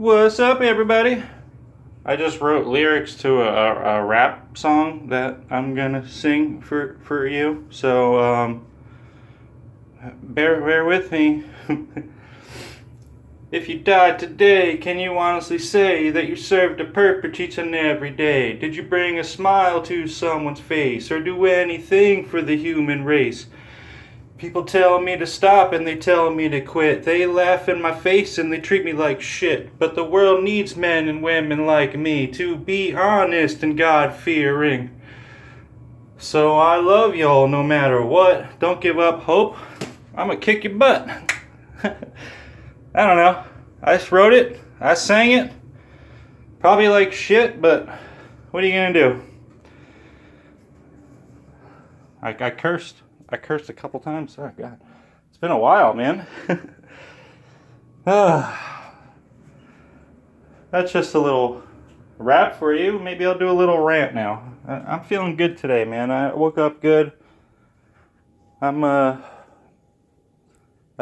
What's up, everybody? I just wrote lyrics to a rap song that I'm gonna sing for you. So bear with me. If you died today, can you honestly say that you served a purpose each and every day? Did you bring a smile to someone's face, or do anything for the human race? People tell me to stop and they tell me to quit. They laugh in my face and they treat me like shit. But the world needs men and women like me to be honest and God-fearing. So I love y'all no matter what. Don't give up hope. I'ma kick your butt. I don't know. I just wrote it. I sang it. Probably like shit, but what are you gonna do? I cursed. I cursed a couple times. Oh, God. It's been a while, man. That's just a little rap for you. Maybe I'll do a little rant now. I'm feeling good today, man. I woke up good. I've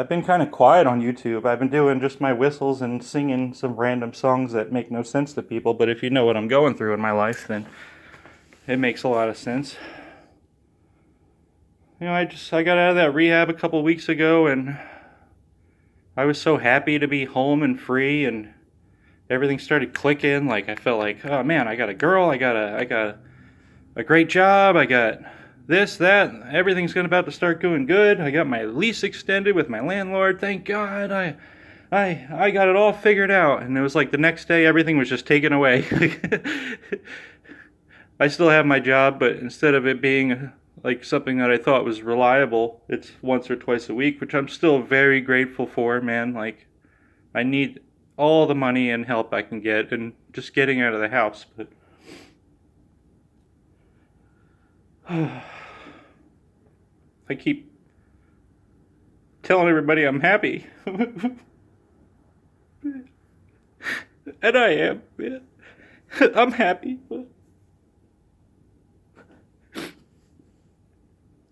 been kind of quiet on YouTube. I've been doing just my whistles and singing some random songs that make no sense to people. But if you know what I'm going through in my life, then it makes a lot of sense. You know, I got out of that rehab a couple weeks ago, and I was so happy to be home and free, and everything started clicking. Like, I felt like, oh man, I got a girl, I got a great job, I got this, that, everything's about to start going good. I got my lease extended with my landlord. Thank God, I got it all figured out. And it was like the next day, everything was just taken away. I still have my job, but instead of it being like something that I thought was reliable, it's once or twice a week, which I'm still very grateful for, man. Like, I need all the money and help I can get, and just getting out of the house, but I keep telling everybody I'm happy. And I am, man. I'm happy, but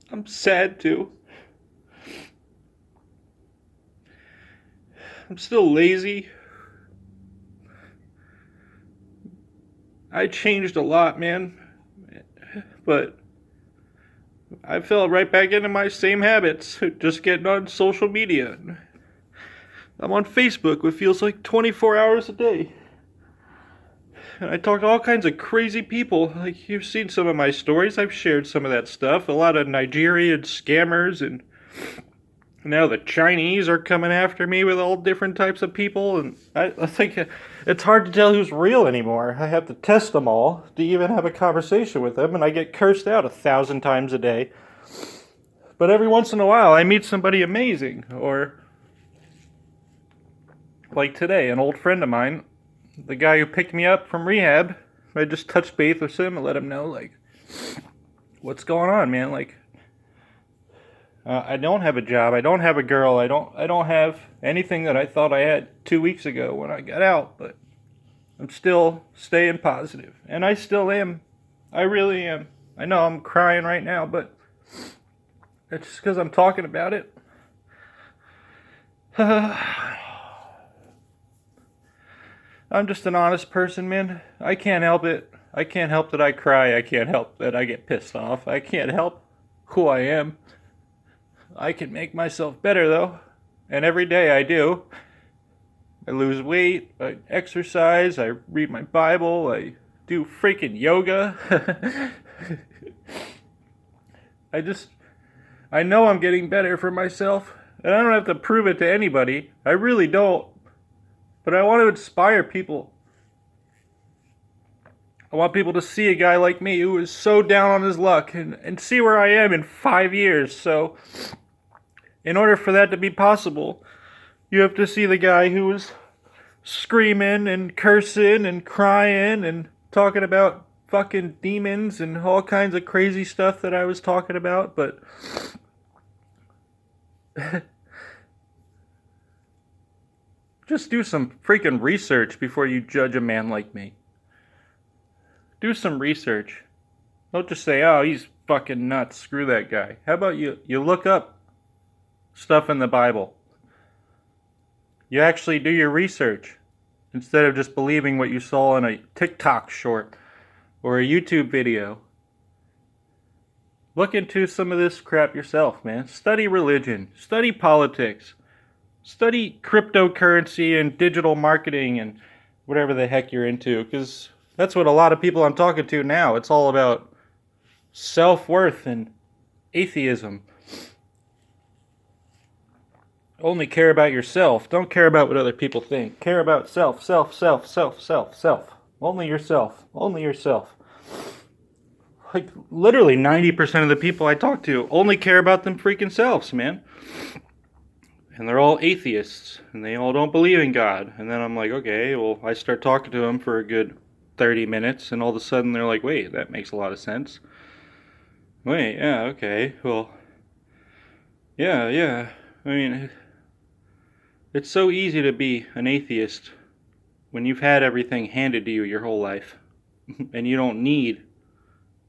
I'm sad too. I'm still lazy. I changed a lot, man. But I fell right back into my same habits. Just getting on social media. I'm on Facebook, which feels like 24 hours a day. And I talk to all kinds of crazy people. Like, you've seen some of my stories. I've shared some of that stuff. A lot of Nigerian scammers, and now the Chinese are coming after me with all different types of people. And I think it's hard to tell who's real anymore. I have to test them all to even have a conversation with them, and I get cursed out 1,000 times a day. But every once in a while, I meet somebody amazing. Or, like today, an old friend of mine, the guy who picked me up from rehab, I just touched base with him and let him know, like, what's going on, man? Like, I don't have a job. I don't have a girl. I don't have anything that I thought I had 2 weeks ago when I got out. But I'm still staying positive, and I still am. I really am. I know I'm crying right now, but it's just because I'm talking about it. I'm just an honest person, man. I can't help it. I can't help that I cry. I can't help that I get pissed off. I can't help who I am. I can make myself better, though. And every day I do. I lose weight. I exercise. I read my Bible. I do freaking yoga. I know I'm getting better for myself. And I don't have to prove it to anybody. I really don't. But I want to inspire people. I want people to see a guy like me who is so down on his luck and see where I am in 5 years. So, in order for that to be possible, you have to see the guy who is screaming and cursing and crying and talking about fucking demons and all kinds of crazy stuff that I was talking about. But just do some freaking research before you judge a man like me. Do some research. Don't just say, oh, he's fucking nuts. Screw that guy. How about you look up stuff in the Bible? You actually do your research. instead of just believing what you saw in a TikTok short or a YouTube video. Look into some of this crap yourself, man. Study religion, study politics, study cryptocurrency and digital marketing and whatever the heck you're into, because that's what a lot of people I'm talking to now. It's all about self-worth and atheism. Only care about yourself. Don't care about what other people think. Care about self, self, self, self, self, self. Only yourself. Only yourself. Like, literally 90% of the people I talk to only care about them freaking selves, man. And they're all atheists, and they all don't believe in God. And then I'm like, okay, well, I start talking to them for a good 30 minutes, and all of a sudden they're like, wait, that makes a lot of sense. Wait, yeah, okay, well, yeah. I mean, it's so easy to be an atheist when you've had everything handed to you your whole life, and you don't need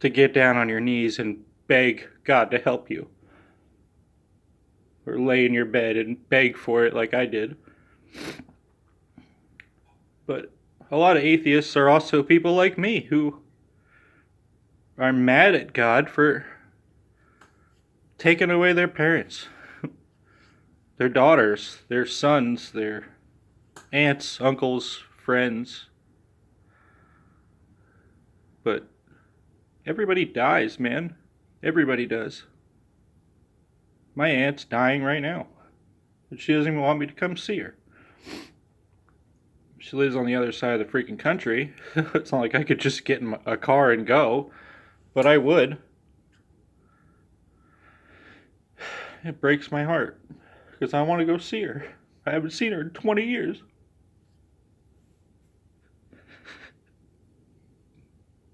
to get down on your knees and beg God to help you. Or lay in your bed and beg for it like I did. But a lot of atheists are also people like me who are mad at God for taking away their parents, their daughters, their sons, their aunts, uncles, friends. But everybody dies, man. Everybody does. My aunt's dying right now. But she doesn't even want me to come see her. She lives on the other side of the freaking country. It's not like I could just get in a car and go. But I would. It breaks my heart. Because I want to go see her. I haven't seen her in 20 years.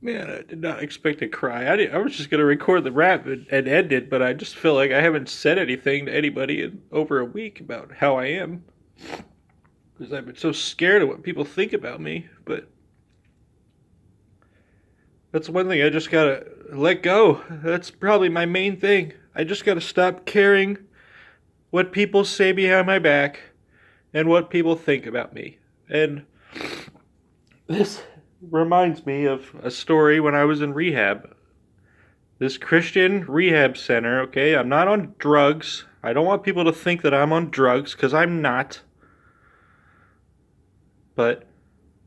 Man, I did not expect to cry. I was just going to record the rap and end it, but I just feel like I haven't said anything to anybody in over a week about how I am. Because I've been so scared of what people think about me. But that's one thing I just got to let go. That's probably my main thing. I just got to stop caring what people say behind my back and what people think about me. And this reminds me of a story when I was in rehab. This Christian rehab center, okay? I'm not on drugs. I don't want people to think that I'm on drugs, because I'm not. But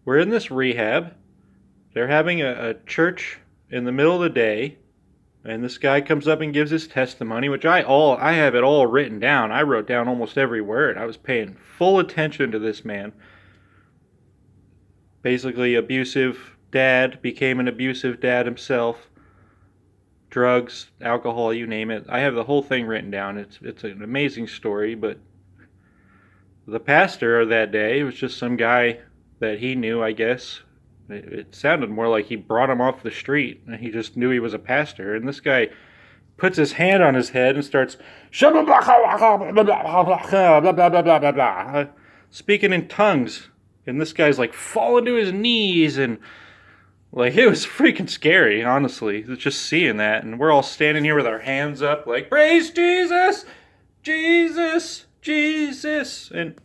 we're in this rehab. They're having a church in the middle of the day. And this guy comes up and gives his testimony, which I have it all written down. I wrote down almost every word. I was paying full attention to this man. Basically, abusive dad, became an abusive dad himself. Drugs, alcohol, you name it. I have the whole thing written down. It's an amazing story, but the pastor of that day was just some guy that he knew, I guess. It sounded more like he brought him off the street, and he just knew he was a pastor. And this guy puts his hand on his head and starts speaking in tongues. And this guy's like falling to his knees, and like, it was freaking scary, honestly, just seeing that. And we're all standing here with our hands up like, praise Jesus, Jesus, Jesus. And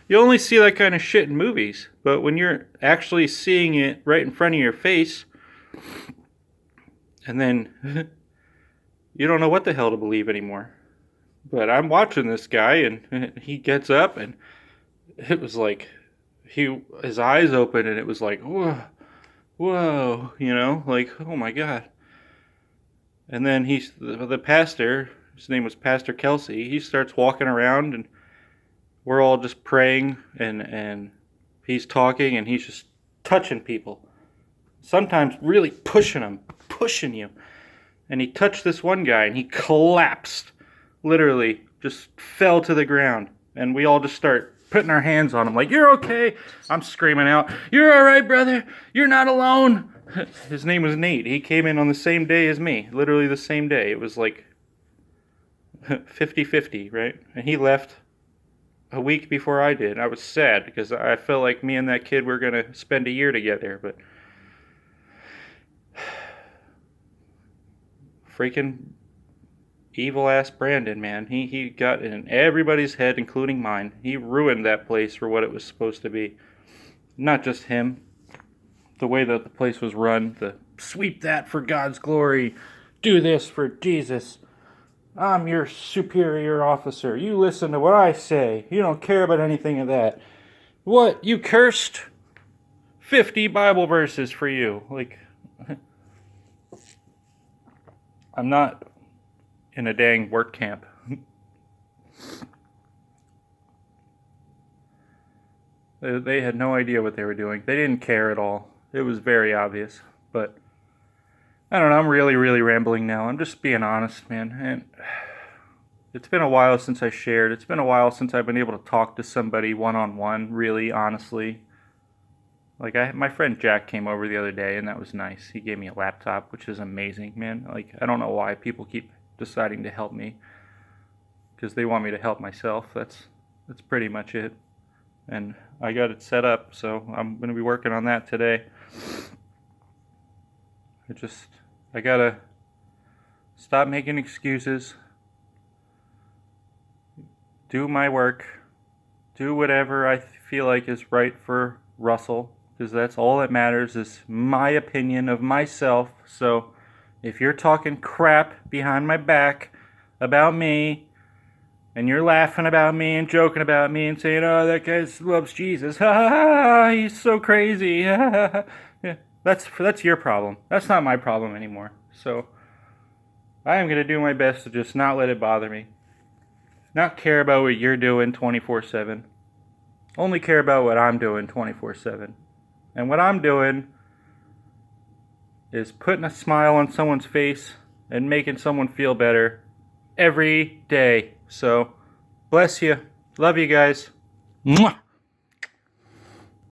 you only see that kind of shit in movies, but when you're actually seeing it right in front of your face, and then you don't know what the hell to believe anymore. But I'm watching this guy, and he gets up, and it was like his eyes opened, and it was like, whoa, you know, like, oh my God. And then the pastor, his name was Pastor Kelsey, he starts walking around, and we're all just praying, and he's talking, and he's just touching people. Sometimes really pushing you. And he touched this one guy, and he collapsed. Literally, just fell to the ground. And we all just start putting our hands on him, like, you're okay. I'm screaming out, you're all right, brother. You're not alone. His name was Nate. He came in on the same day as me. Literally the same day. It was like 50-50, right? And he left a week before I did. I was sad because I felt like me and that kid were going to spend a year together, but freaking evil ass Brandon, man. He got in everybody's head, including mine. He ruined that place for what it was supposed to be. Not just him. The way that the place was run, the sweep that for God's glory, do this for Jesus. I'm your superior officer. You listen to what I say. You don't care about anything of that. What? You cursed? 50 Bible verses for you. Like, I'm not in a dang work camp. They had no idea what they were doing. They didn't care at all. It was very obvious. But I don't know. I'm really, really rambling now. I'm just being honest, man. And it's been a while since I shared. It's been a while since I've been able to talk to somebody one-on-one, really, honestly. Like, my friend Jack came over the other day, and that was nice. He gave me a laptop, which is amazing, man. Like, I don't know why people keep deciding to help me. Because they want me to help myself. That's pretty much it. And I got it set up, so I'm going to be working on that today. I gotta stop making excuses. Do my work. Do whatever I feel like is right for Russell. Because that's all that matters, is my opinion of myself. So if you're talking crap behind my back about me, and you're laughing about me and joking about me and saying, oh, that guy loves Jesus. Ha ha ha, he's so crazy. Yeah, that's your problem. That's not my problem anymore. So I am going to do my best to just not let it bother me. Not care about what you're doing 24/7. Only care about what I'm doing 24/7. And what I'm doing is putting a smile on someone's face and making someone feel better every day. So, bless you. Love you guys. Mwah.